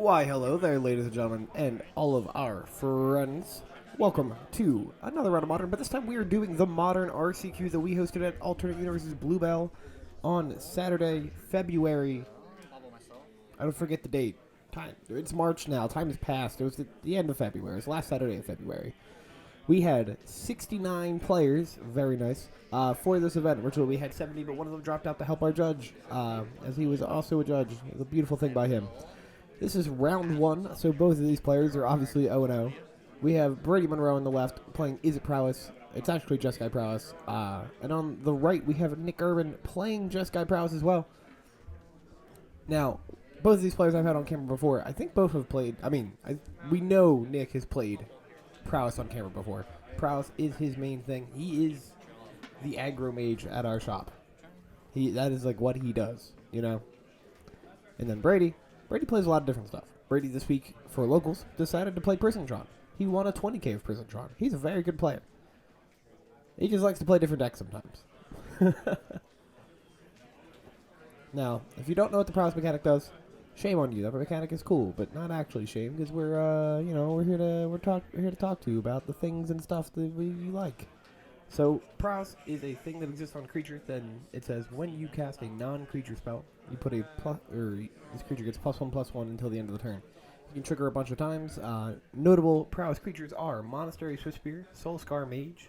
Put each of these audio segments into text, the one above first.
Why, hello there, ladies and gentlemen, and all of our friends. Welcome to another round of Modern, but this time we are doing the Modern RCQ that we hosted at Alternate Universes Bluebell on Saturday, February. I don't forget the date. Time. It's March now. Time has passed. It was at the end of February. It was last Saturday of February. We had 69 players, very nice, for this event. Originally we had 70, but one of them dropped out to help our judge, as he was also a judge. It was a beautiful thing by him. This is round one, so both of these players are obviously 0-0. We have Brady Monroe on the left playing Is It Prowess. It's actually Jeskai Prowess. And on the right, we have Nick Urban playing Jeskai Prowess as well. Now, both of these players I've had on camera before. I think both have played. We know Nick has played Prowess on camera before. Prowess is his main thing. He is the aggro mage at our shop. That is like what he does, you know. And then Brady plays a lot of different stuff. Brady this week for locals decided to play Prisantron. He won a 20k of Prisantron. He's a very good player. He just likes to play different decks sometimes. Now, if you don't know what the Prowess mechanic does, shame on you. That mechanic is cool, but not actually shame because we're here to talk to you about the things and stuff that we like. So, Prowess is a thing that exists on creatures. Then it says when you cast a non-creature spell, you put a this creature gets +1/+1 until the end of the turn. You can trigger a bunch of times. Notable Prowess creatures are Monastery Swiftspear, Soulscar Mage,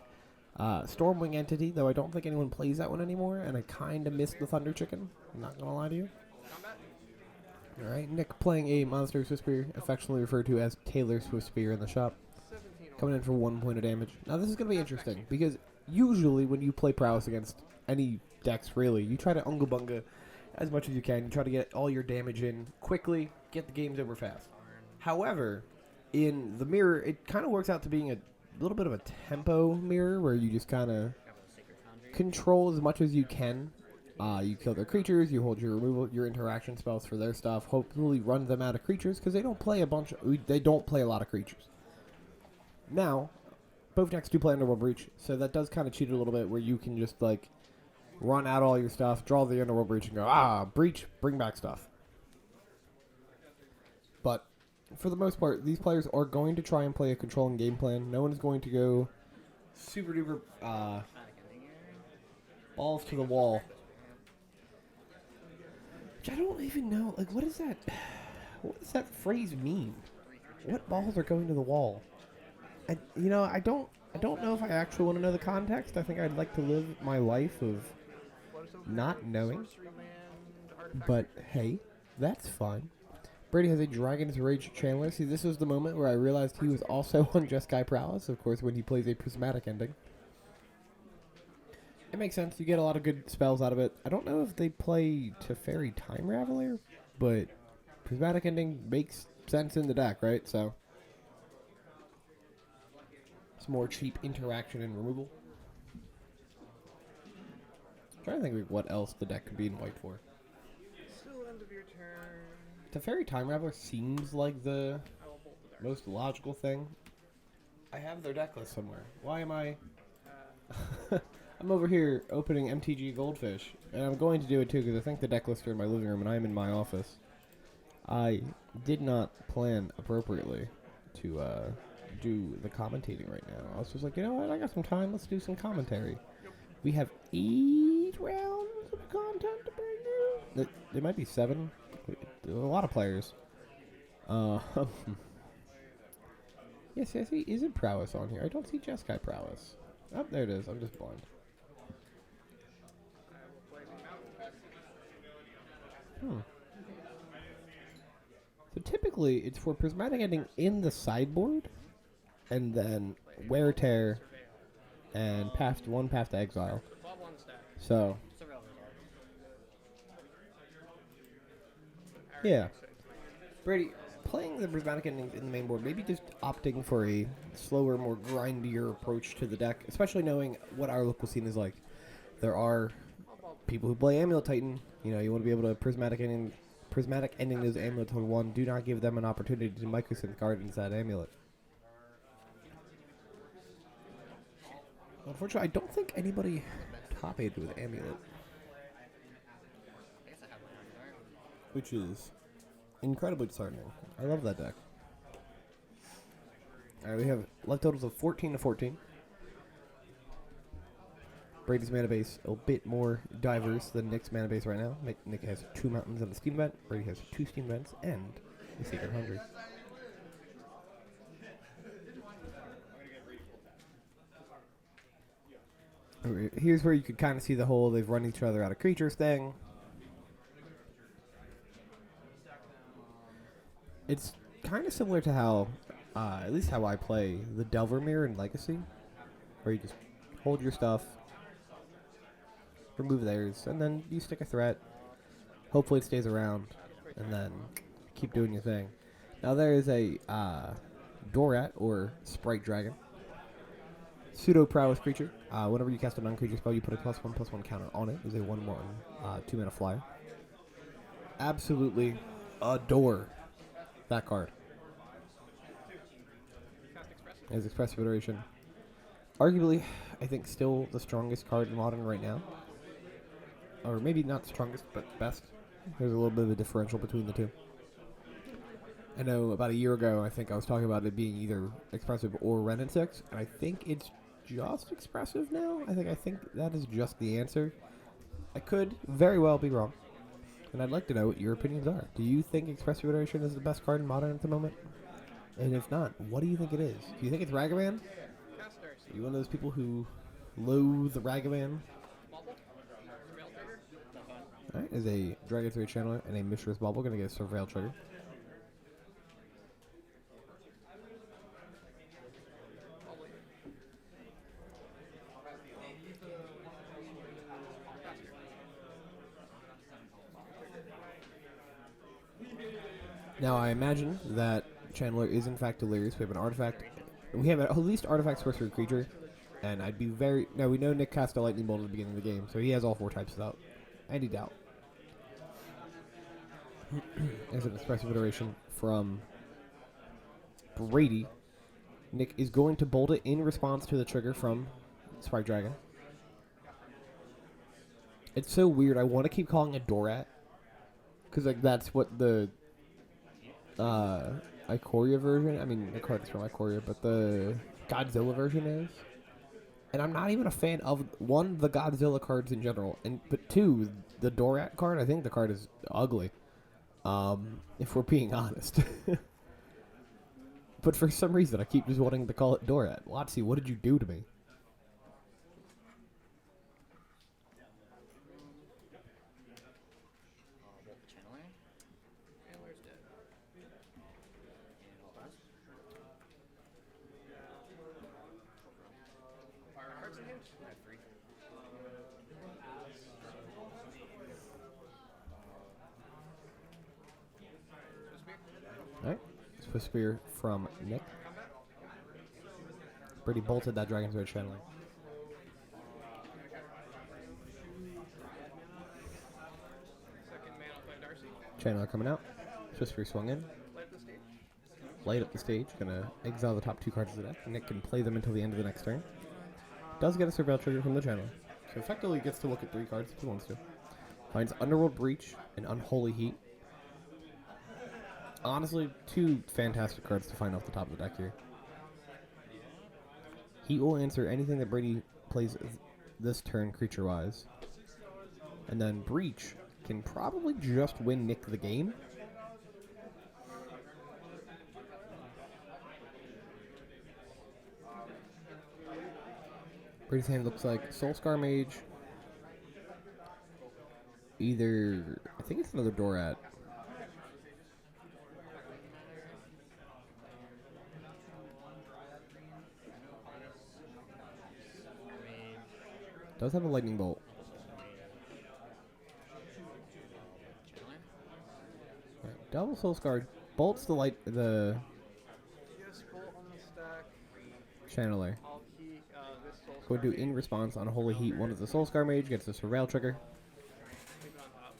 Stormwing Entity, though I don't think anyone plays that one anymore, and I kind of miss the Thunder Chicken. I'm not gonna lie to you. Alright, Nick playing a Monastery Swiftspear, affectionately referred to as Taylor Swiftspear in the shop. Coming in for 1 point of damage. Now this is going to be interesting, because usually when you play Prowess against any decks, really, you try to Unga Bunga as much as you can. You try to get all your damage in quickly, get the games over fast. However, in the mirror, it kind of works out to being a little bit of a tempo mirror, where you just kind of control as much as you can. You kill their creatures, you hold your interaction spells for their stuff, hopefully run them out of creatures, because they don't play a lot of creatures. Now, both decks do play Underworld Breach, so that does kind of cheat a little bit, where you can just, like, run out all your stuff, draw the Underworld Breach, and go, Breach, bring back stuff. But, for the most part, these players are going to try and play a controlling game plan. No one is going to go super duper, balls to the wall. Which I don't even know, like, what does that phrase mean? What balls are going to the wall? I don't know if I actually want to know the context. I think I'd like to live my life of not knowing. But hey, that's fine. Brady has a Dragon's Rage Chandler. See, this was the moment where I realized he was also on Jeskai Prowess, of course, when he plays a Prismatic Ending. It makes sense. You get a lot of good spells out of it. I don't know if they play Teferi Time Raveler, but Prismatic Ending makes sense in the deck, right? So some more cheap interaction and removal. I'm trying to think of what else the deck could be in white for. Still end of your turn. Teferi Time Raveler seems like the most logical thing. I have their deck list somewhere. Why am I... I'm over here opening MTG Goldfish, and I'm going to do it too because I think the deck lists are in my living room and I'm in my office. I did not plan appropriately to do the commentating right now. I was just like, you know what, I got some time, let's do some commentary. We have 8 rounds of content to bring you. There might be 7. A lot of players. Yes, I see. Is it Prowess on here? I don't see Jeskai Prowess. Oh, there it is. I'm just blind. So typically, it's for Prismatic Ending in the sideboard, and then Wear Tear, and Path to Exile. So, yeah. Brady, playing the Prismatic Endings in the main board, maybe just opting for a slower, more grindier approach to the deck, especially knowing what our local scene is like. There are people who play Amulet Titan. You know, you want to be able to Prismatic Ending those Amulet to 1. Do not give them an opportunity to Microsynth guard into that Amulet. Unfortunately, I don't think anybody top-8 with Amulet. Which is incredibly disheartening. I love that deck. Alright, we have life totals of 14 to 14. Brady's mana base a bit more diverse than Nick's mana base right now. Nick has 2 mountains and a steam vent. Brady has 2 steam vents and a secret hungry. Here's where you could kind of see the whole they've run each other out of creatures thing. It's kind of similar to how, at least how I play the Delver Mirror in Legacy, where you just hold your stuff, remove theirs, and then you stick a threat. Hopefully it stays around, and then keep doing your thing. Now there is a Dorat, or Sprite Dragon. Pseudo Prowess creature. Whenever you cast a non-creature spell, you put a +1/+1 counter on it. It's a 1/1, 2-mana flyer. Absolutely adore that card. As Expressive Iteration. Arguably, I think still the strongest card in Modern right now. Or maybe not strongest, but best. There's a little bit of a differential between the two. I know about a year ago, I think I was talking about it being either Expressive or Ren and 6, and I think it's just Expressive now. I think that is just the answer. I could very well be wrong, and I'd like to know what your opinions are. Do you think Expressive Iteration is the best card in Modern at the moment? And if not, what do you think it is? Do you think it's Ragavan? Are you one of those people who loathe Ragavan? Alright, is a Dragon 3 Channeler and a Mishra's Bauble going to get a Surveil trigger. Now, I imagine that Channeler is in fact delirious. We have an artifact. We have at least artifact sorcerer creature. And I'd be very... Now, we know Nick cast a lightning bolt at the beginning of the game, so he has all 4 types without any doubt. As an Expressive Iteration from Brady, Nick is going to bolt it in response to the trigger from Sprite Dragon. It's so weird. I want to keep calling it Dorat, because like that's what the Ikoria version, I mean the card is from Ikoria, but the Godzilla version is. And I'm not even a fan of, 1, the Godzilla cards in general, but 2, the Dorat card. I think the card is ugly, if we're being honest. But for some reason, I keep just wanting to call it Dorat. Watsy, what did you do to me? Alright, Swift Spear from Nick. Brady bolted that Dragon's Rage Channeling. Channeler coming out. Swift Spear swung in. Light up the stage. Gonna exile the top 2 cards of the deck. Nick can play them until the end of the next turn. Does get a Surveil trigger from the Channeler. So effectively gets to look at 3 cards if he wants to. Finds Underworld Breach and Unholy Heat. Honestly, 2 fantastic cards to find off the top of the deck here. Heat will answer anything that Brady plays this turn creature-wise. And then Breach can probably just win Nick the game. Brady's hand looks like Soulscar Mage. Either, I think it's another Dorat. Does have a lightning bolt. Right, double Soulscar bolts the Yes, bolt on the stack. Channeler. This Soulscar Go do in response on Holy Heat. One of the Soulscar Mage gets the Surveil trigger. Leave it on top.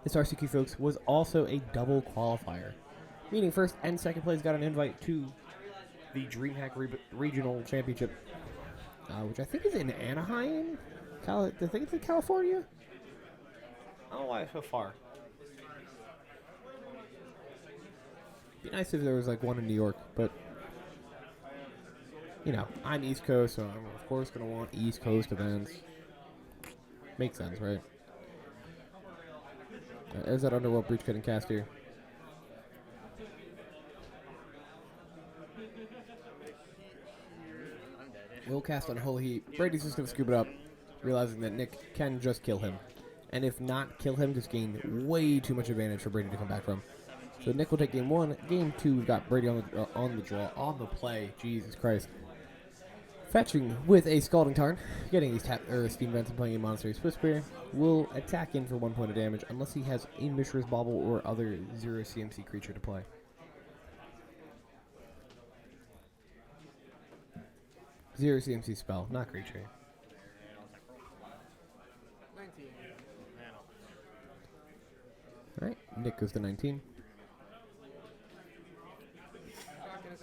This RCQ, folks, was also a double qualifier, meaning first and second place got an invite to the DreamHack Regional Championship, which I think is in Anaheim, I think it's in California. I don't know why it's so far. Be nice if there was like one in New York, but you know, I'm East Coast, so I'm of course gonna want East Coast events. Makes sense, right? There's that Underworld Breach Cutting cast here. We'll cast on Holy Heat. Brady's just gonna scoop it up, realizing that Nick can just kill him. And if not kill him, just gain way too much advantage for Brady to come back from. So Nick will take game 1. Game 2, we've got Brady on the draw, on the play. Jesus Christ. Fetching with a Scalding Tarn, getting these Steam Vents and playing a Monastery Swift Spear. Will attack in for 1 point of damage unless he has a Mishra's Bauble or other 0 CMC creature to play. Zero CMC spell, not creature. 19. Alright, Nick goes to 19.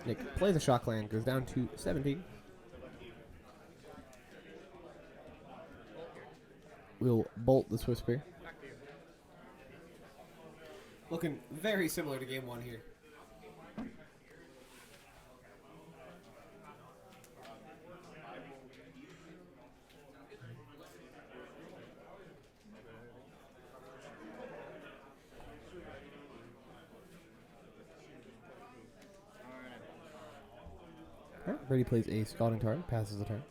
Nick plays a Shock Land, goes down to 17. We'll bolt the Swift Spear. Looking very similar to game 1 here. Brady plays a Scalding Tarn, passes the turn.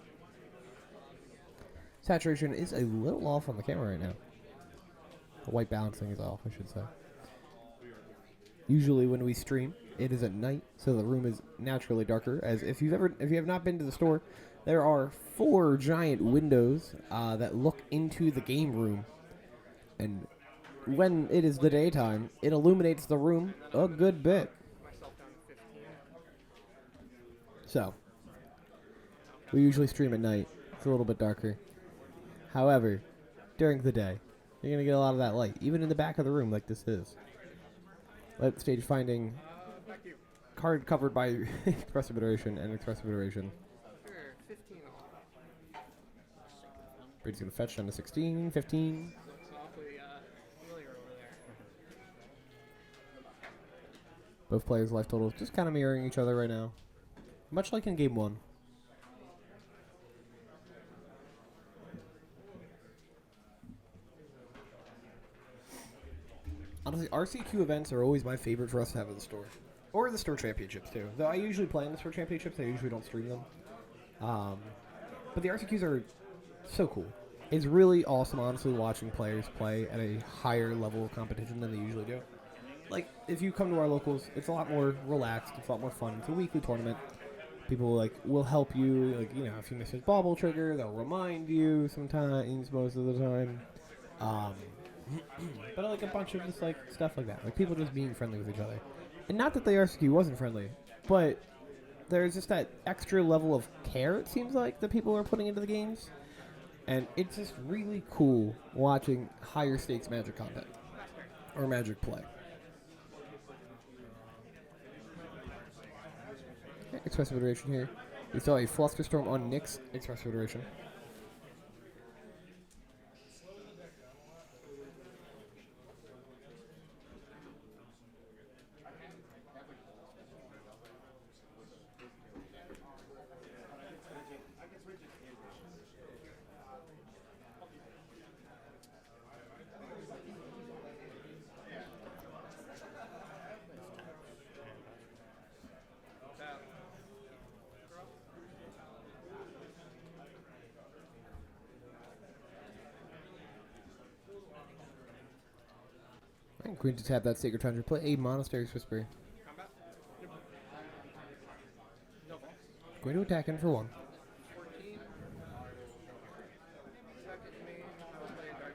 Saturation is a little off on the camera right now. The white balancing is off, I should say. Usually when we stream, it is at night, so the room is naturally darker. As if you have not been to the store, there are 4 giant windows that look into the game room, and when it is the daytime, it illuminates the room a good bit. So, we usually stream at night. It's a little bit darker. However, during the day, you're going to get a lot of that light, even in the back of the room like this is. Let stage finding card covered by expressive iteration and expressive iteration. Sure, 15 off. Brady's going to fetch down to 16, 15. Looks awfully familiar over there. Both players' life totals just kind of mirroring each other right now. Much like in game 1. Honestly, RCQ events are always my favorite for us to have at the store. Or the store championships, too. Though I usually play in the store championships, I usually don't stream them. But the RCQs are so cool. It's really awesome, honestly, watching players play at a higher level of competition than they usually do. Like, if you come to our locals, it's a lot more relaxed, it's a lot more fun. It's a weekly tournament. People, like, will help you. Like, you know, if you miss his bauble trigger, they'll remind you sometimes, most of the time. But like a bunch of just like stuff like that, like people just being friendly with each other, and not that the RCQ wasn't friendly, but there's just that extra level of care it seems like that people are putting into the games, and it's just really cool watching higher stakes Magic content or Magic play. Okay, expressive iteration here. We saw a Flusterstorm on Nick's expressive iteration. I'm going to tap that Sacred Tundra, play a Monastery Whisper. Combat? No balls. Going to attack in for 1. 14. Second main, I'll play Dark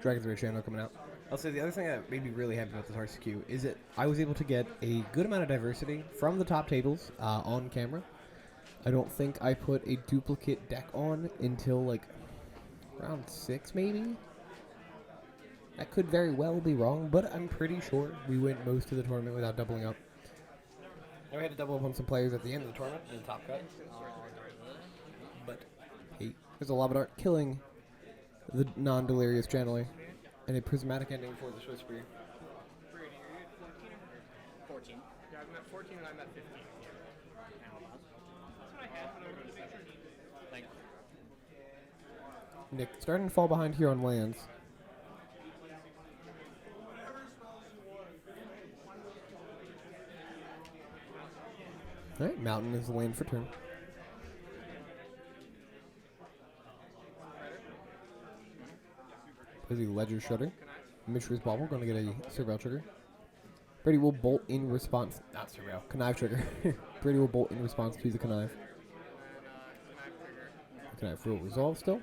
Dragon's Rage Channel coming out. I'll say the other thing that made me really happy about this RCQ is that I was able to get a good amount of diversity from the top tables on camera. I don't think I put a duplicate deck on until like round 6 maybe. That could very well be wrong, but I'm pretty sure we went most of the tournament without doubling up. I had to double up on some players at the end of the tournament in the top cut. But hey, There's a Labrador killing the non-delirious channeler, and a prismatic ending for the Swiss Spear. Brady, are you at 14 or 14? Yeah, I'm at 14 and I'm at 15. That's what I had when I wrote the picture. Thanks. Nick starting to fall behind here on lands. Alright, Mountain is the land for turn. Plays a Ledger Shudder. Mishra's Bauble, going to get a Surveil trigger. Brady will bolt in response. Not Surveil, Connive trigger. Brady will bolt in response to the Connive. Connive will resolve still.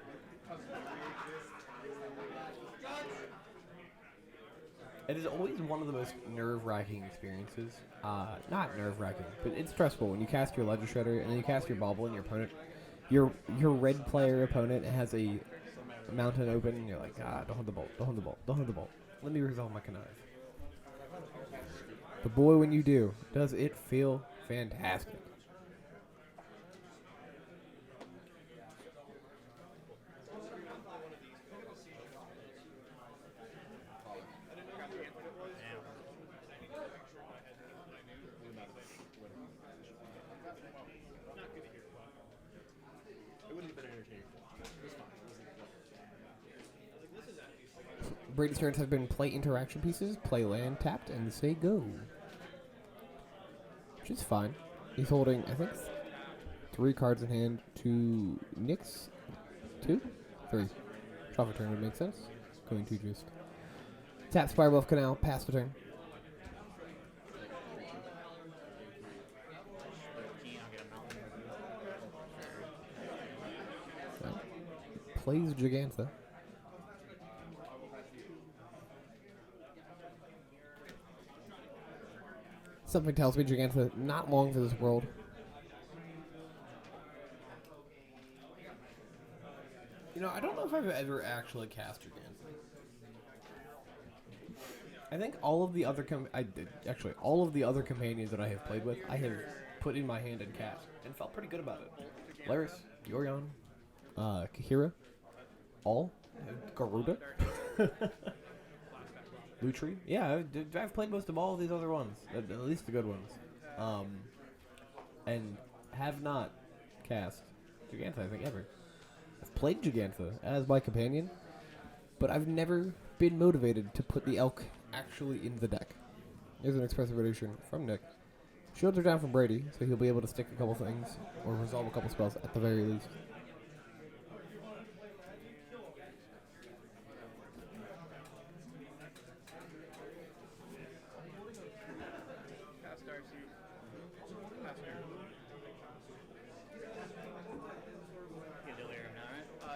It is always one of the most nerve-wracking experiences. Not nerve-wracking, but it's stressful when you cast your Ledger Shredder and then you cast your Bauble and your opponent, your red player opponent has a mountain open and you're like, don't hold the bolt, don't hold the bolt, don't hold the bolt. Let me resolve my Connive. But boy, when you do, does it feel fantastic. Brady's turns have been play interaction pieces, play land tapped, and say go. Which is fine. He's holding, I think, 3 cards in hand to Nick's 2? 3. Shuffle turn would make sense. Going to just tap Spiral Wolf Canal, pass the turn. Plays Gigantha. Something tells me Gigantha not long for this world. You know, I don't know if I've ever actually cast Gigantha. I think all of the other all of the other companions that I have played with, I have put in my hand and cast, and felt pretty good about it. Laris, Yorion, Kahira, all, Garuda, Lutri. Yeah, I've played most of all of these other ones, at least the good ones, and have not cast Gigantha, I think, ever. I've played Gigantha as my companion, but I've never been motivated to put the elk actually in the deck. Here's an expressive rendition from Nick. Shields are down from Brady, so he'll be able to stick a couple things, or resolve a couple spells at the very least.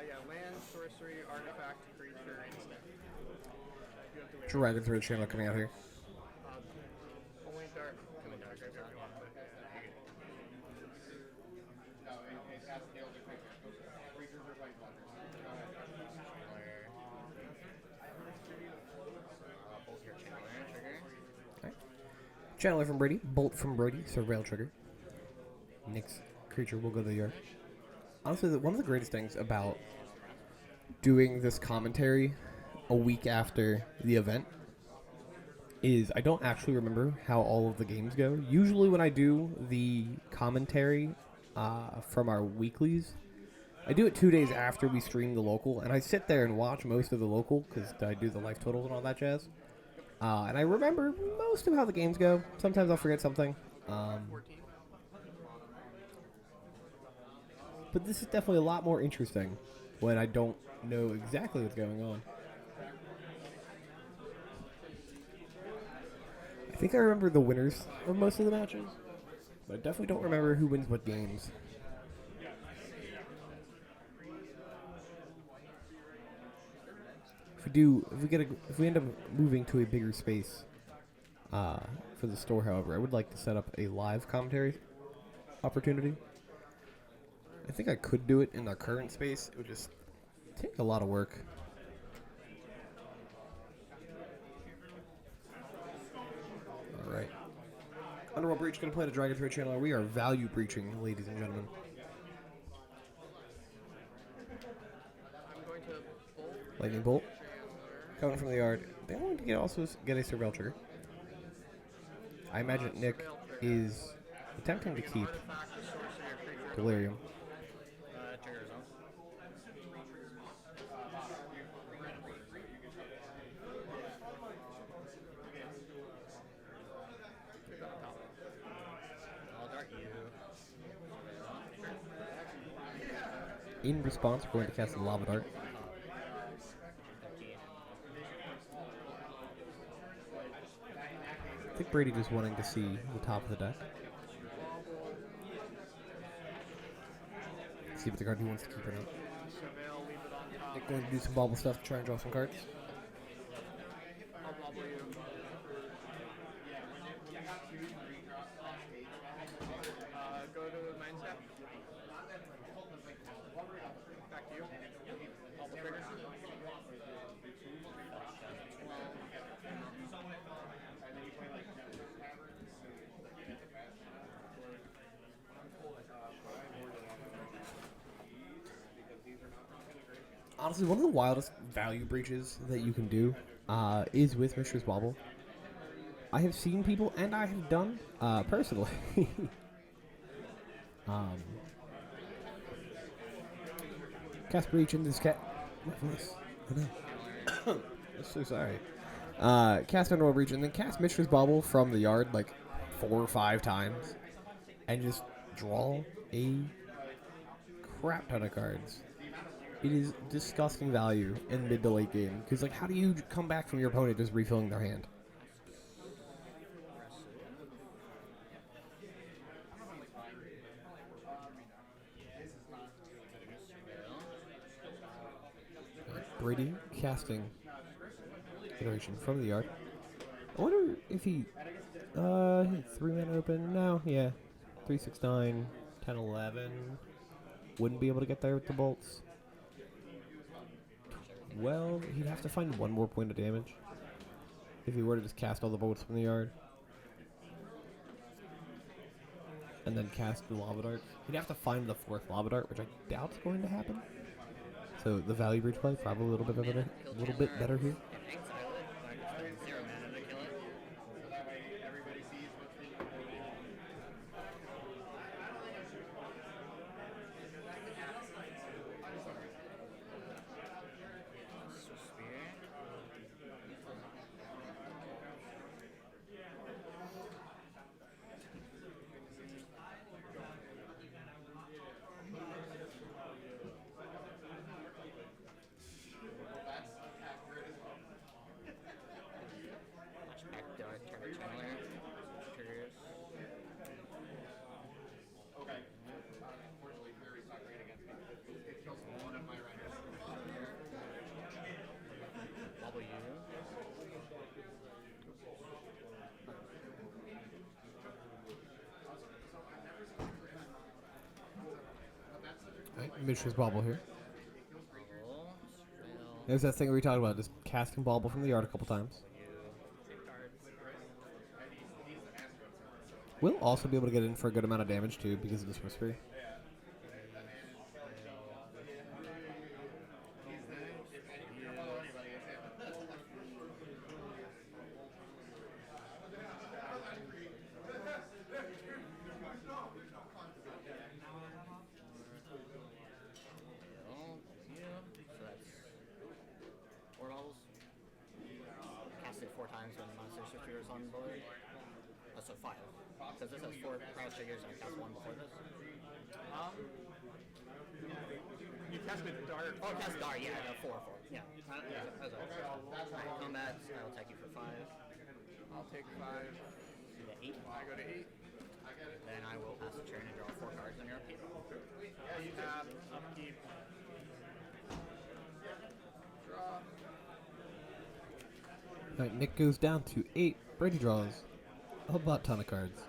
Yeah, land, sorcery, artifact, creature, instant. Dragon through the channel coming out here. Only dark. Only dark if you want, but Channeler from Brady, Bolt from Brady, Surveil trigger. Nick's creature will go to the yard. Honestly, one of the greatest things about doing this commentary a week after the event is I don't actually remember how all of the games go. Usually when I do the commentary from our weeklies, I do it 2 days after we stream the local, and I sit there and watch most of the local because I do the life totals and all that jazz. And I remember most of how the games go. Sometimes I'll forget something. But this is definitely a lot more interesting when I don't know exactly what's going on. I think I remember the winners of most of the matches, but I definitely don't remember who wins what games. If we end up moving to a bigger space for the store, however, I would like to set up a live commentary opportunity. I think I could do it in the current space. It would just take a lot of work. All right. Underworld Breach going to play the Dragon Trade Channel. We are value breaching, ladies and gentlemen. Lightning Bolt. Coming from the yard. They want to also get a Surveil trigger. I imagine Nick is attempting to keep Delirium. Trigger zone. I'll dart you. In response, we're going to cast the Lava Dart. 15. I think Brady just wanting to see the top of the deck. See what the card he wants to keep or not. Surveil, leave it on top. Nick going to do some bobble stuff to try and draw some cards. I'll bobble you. Go to mindset. Back to you. Bobble trigger. Honestly, one of the wildest value breaches that you can do is with Mishra's Bobble. I have seen people, and I have done personally. Cast breach in this cat. My voice. I know. I'm so sorry. Cast Underworld Breach and then cast Mishra's Bobble from the yard like 4 or 5 times, and just draw a crap ton of cards. It is disgusting value in mid to late game. Because, like, how do you come back from your opponent just refilling their hand? Brady casting iteration from the yard. I wonder if he 3 mana open. No, yeah. 3, 6, 9, 10, 11. Wouldn't be able to get there with the bolts. Well, he'd have to find one more point of damage if he were to just cast all the bolts from the yard. And then cast the Lava Dart. He'd have to find the 4th Lava Dart, which I doubt's going to happen. So the value breach play probably a little bit better here. Mishra's Bobble here. There's that thing we talked about, just casting Bobble from the yard a couple times. We'll also be able to get in for a good amount of damage too because of this Whisper. So 5. Since this has 4 Prowess triggers, I cast 1 before this. You cast with Dart. Oh, cast Dart, yeah, 4. Yeah. That's all. Alright, combat, I'll attack you for 5. I'll take 5. You get 8. I go to 8. Then I will pass the turn and draw 4 cards on your upkeep. Tap, upkeep. Draw. Alright, Nick goes down to 8. Brady draws a butt ton of cards.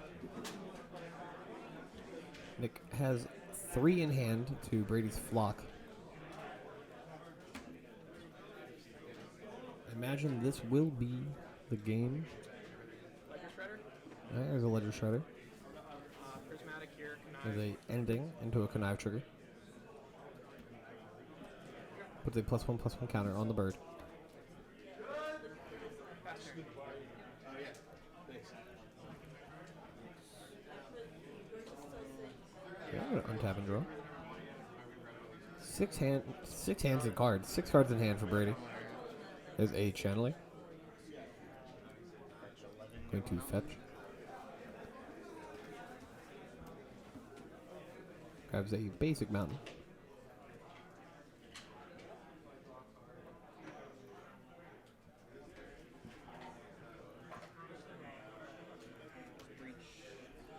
Nick has 3 in hand to Brady's flock. Imagine this will be the game. Ledger Shredder. Right, there's a Ledger Shredder. Prismatic here. There's a ending into a Connive trigger. Puts a +1/+1 counter on the bird. Okay, I'm gonna untap and draw. Six hands and cards. 6 cards in hand for Brady. There's a channeler. Going to fetch. Grabs a basic mountain.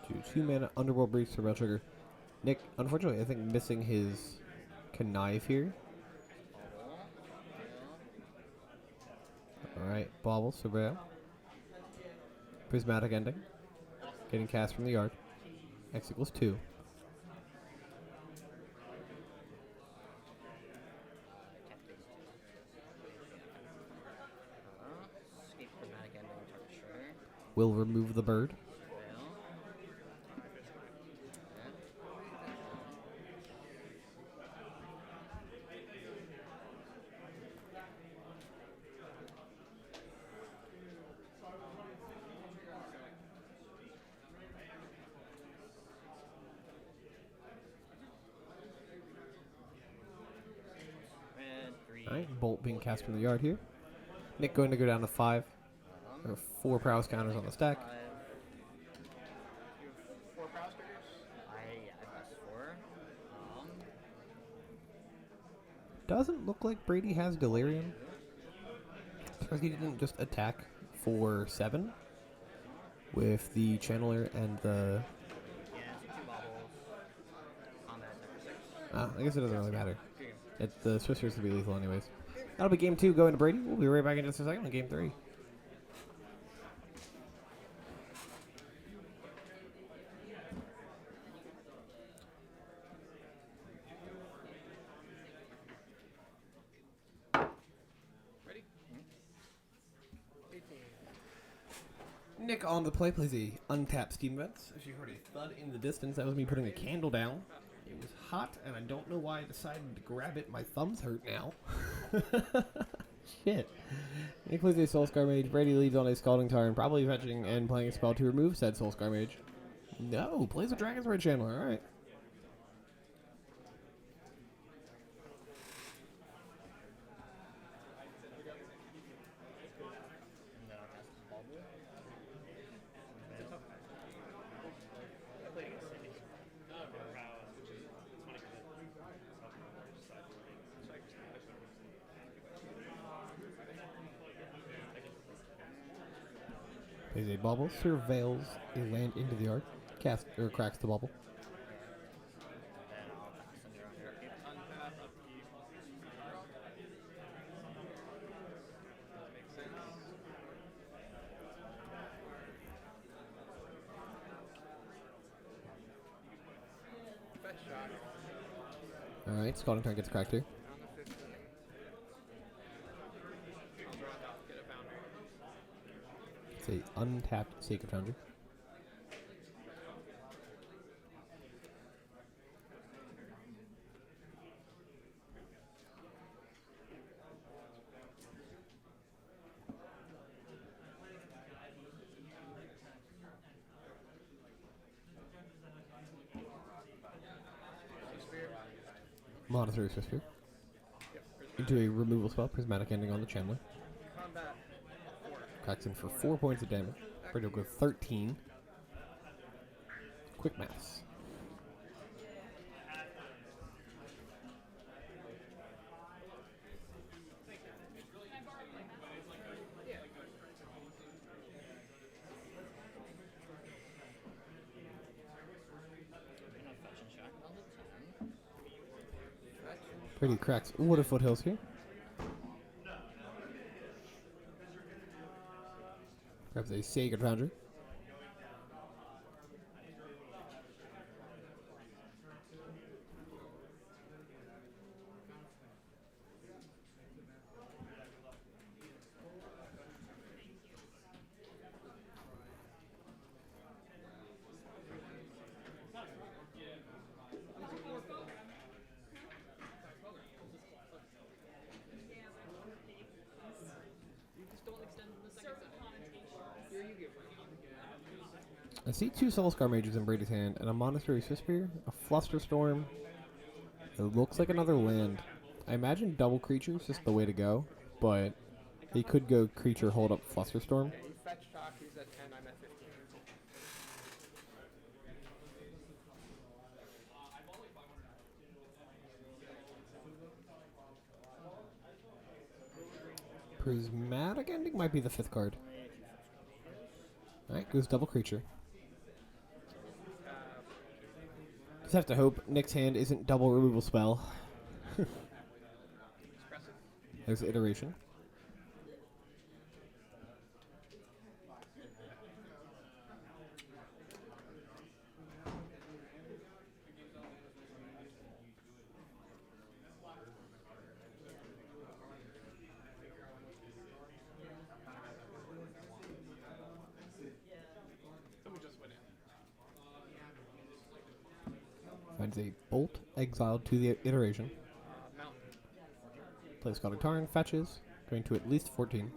To 2 mana Underworld Breach to Red Trigger. Nick, unfortunately, I think missing his connive here. Alright, Bauble, Surveil. Prismatic Ending. Getting cast from the yard. X equals 2. Escape Prismatic Ending, target trigger. Will remove the bird. Alright, Bolt being cast from the yard here. Nick going to go down to 5. There are 4 prowess counters on the stack. You have 4 Prowess triggers? I pressed 4. Doesn't look like Brady has Delirium. Because he didn't just attack for 7 with the Channeler and the... Yeah, so 2 bobbles. Combat attack for 6. I guess it doesn't really matter. The Swissers will be lethal anyways. That'll be game 2 going to Brady. We'll be right back in just a second on game 3. Nick on the play plays a untapped Steam Vents. If you heard a thud in the distance, that was me putting a candle down. It was hot, and I don't know why I decided to grab it. My thumbs hurt now. Shit. Nick plays a Soulscar Mage. Brady leads on a Scalding Tarn, probably fetching and playing a spell to remove said Soulscar Mage. No, plays a Dragon's Red Channeler. Alright. Plays a bubble, surveils a land into the yard, cast or cracks the bubble. Alright, Scalding Tarn gets cracked here. It's a untapped Sacred Foundry. Mono 3 Swifter. Into a removal spell, Prismatic Ending on the Chandler. Cracks in for 4 points of damage. Brady will go 13. Quick maths. Brady cracks Wood of Foothills here. Grabs a Sacred Foundry. I see 2 Soulscar Mages in Brady's hand, and a Monastery Swiftspear, a Flusterstorm. It looks like another land. I imagine double creatures is the way to go, but he could go creature, hold up Flusterstorm. Okay, you fetch shock, he's at 10, I'm at 15. Prismatic Ending might be the 5th card. Alright, goes double creature. Just have to hope Nick's hand isn't double removal spell. There's the iteration. Finds a bolt exiled to the iteration. Mountain. Plays Scalding Tarn, fetches, going to at least 14.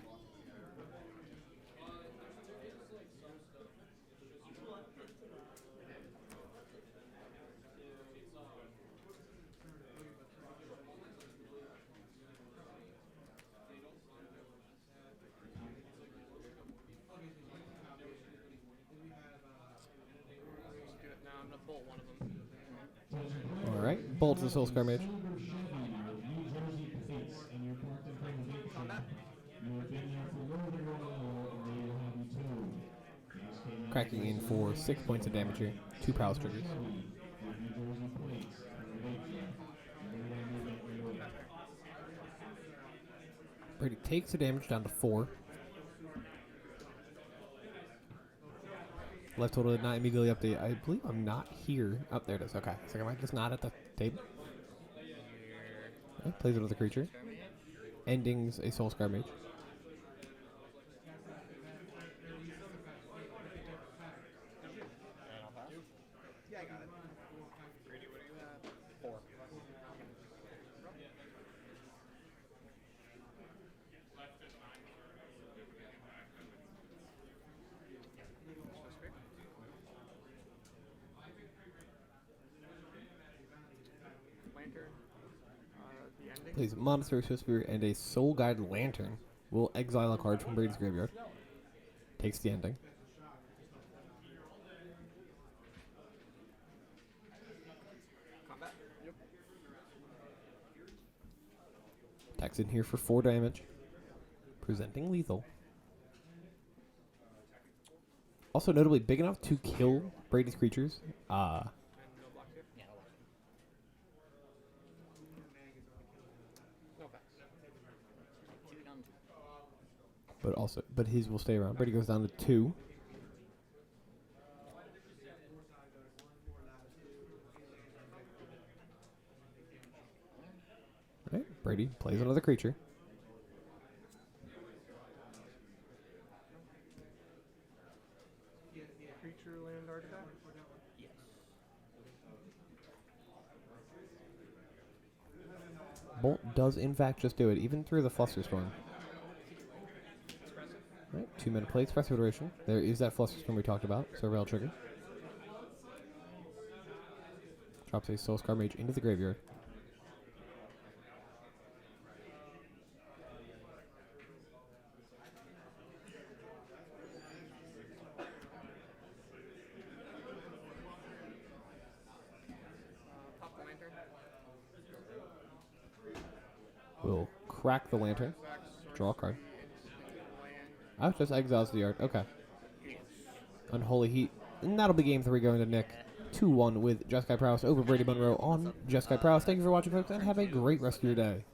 Let's do it now. I'm gonna bolt one of them. Alright, bolts the Soulscar Mage. Combat. Cracking in for 6 points of damage here. 2 Prowess triggers. Brady takes the damage down to 4. Left total did not immediately update. I believe I'm not here. Oh, there it is. Okay. So am I just not at the table? Okay, plays another creature. Endings a Soulscar Mage. Yeah, I got it. Brady, what are you at? 4. Lantern. The ending. Plays Monastery Swiftspear and a Soul Guide Lantern. Will exile a card from Brady's graveyard. Takes the ending. Combat. Yep. Attacks in here for 4 damage. Presenting lethal. Also notably big enough to kill Brady's creatures. And no blocks here? Yeah, no blocks. No effects. 2 down 2. But his will stay around. Brady goes down to 2. Alright, Brady plays another creature. Creature land artifact? Yes. Bolt does in fact just do it, even through the Flusterstorm. Expressive. Alright, 2 mana play, Expressive Iteration. There is that Flusterstorm we talked about, so rail trigger. Drops a Soulscar Mage into the graveyard. Pop the lantern. We'll crack the lantern. Draw a card. Land. Oh, just exiles the yard. Okay. Yes. Unholy Heat. And that'll be game 3 going to Nick. 2-1 with Jeskai Prowess over Brady Monroe on Jeskai Prowess. Thank you for watching, folks, and have a great rest of your day.